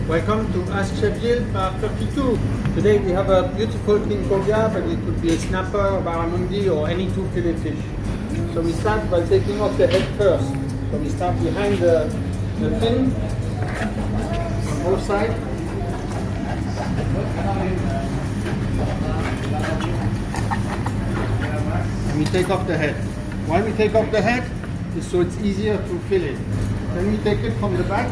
Welcome to Ask Chef Gilles, part 32. Today we have a beautiful king cobia, but it could be a snapper, barramundi, or any two fillet fish. So we start by taking off the head first. So we start behind the fin on both sides. And we take off the head. Why we take off the head? Is so it's easier to fillet. Then we take it from the back.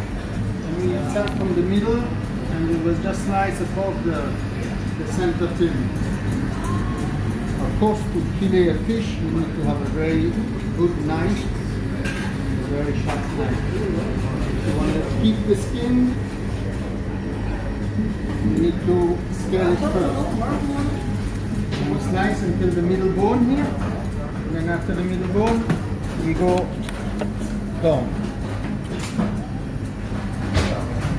We start from the middle and we will just slice above the center fin. Of course, to fillet a fish, you need to have a very good knife, a very sharp knife. You want to keep the skin, you need to scale it first. And we slice until the middle bone here, and then after the middle bone, we go down.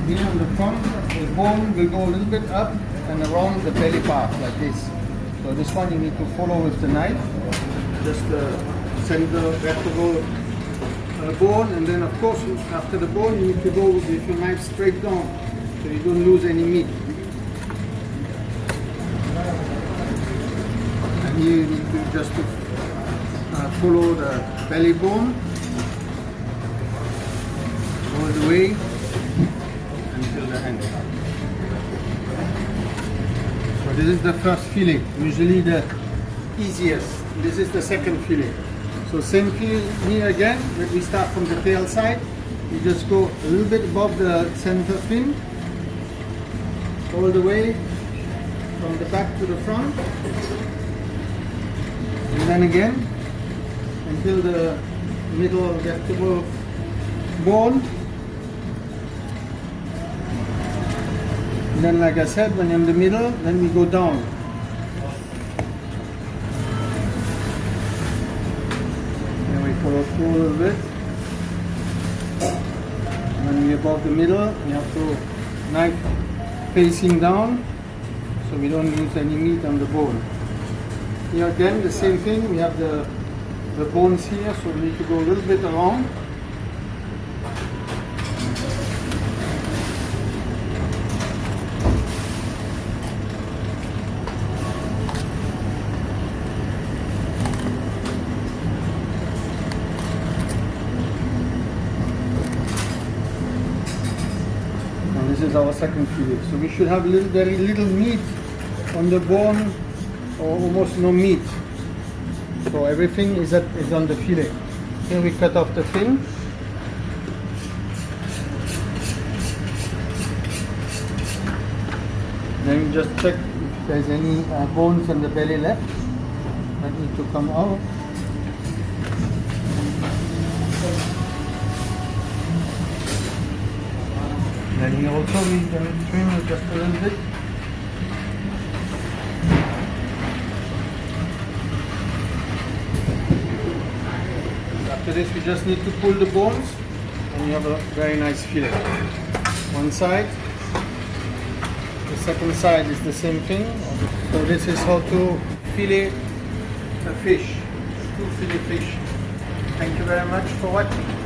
Here on the front, the bone will go a little bit up and around the belly part like this. So this one you need to follow with the knife, just send the vertebral bone, and then of course after the bone you need to go with your knife straight down so you don't lose any meat. And here you need to just follow the belly bone all the way until the end. So this is the first fillet, usually the easiest. This is the second fillet. So same fillet here again, but we start from the tail side. You just go a little bit above the center fin, all the way from the back to the front, and then again until the middle vertebral bone. And then, like I said, when you're in the middle, then we go down. Then we follow through a little bit. When we're above the middle, we have to knife facing down so we don't lose any meat on the bone. Here again, the same thing. We have the bones here, so we need to go a little bit around. This is our second fillet. So we should have very little meat on the bone, or almost no meat. So everything is on the fillet. Here we cut off the fin. Then we just check if there's any bones on the belly left that need to come out. Then here also we can trim it just a little bit. After this we just need to pull the bones and you have a very nice fillet. One side, the second side is the same thing. So this is how to fillet a fish, two fillet fish. Thank you very much for watching.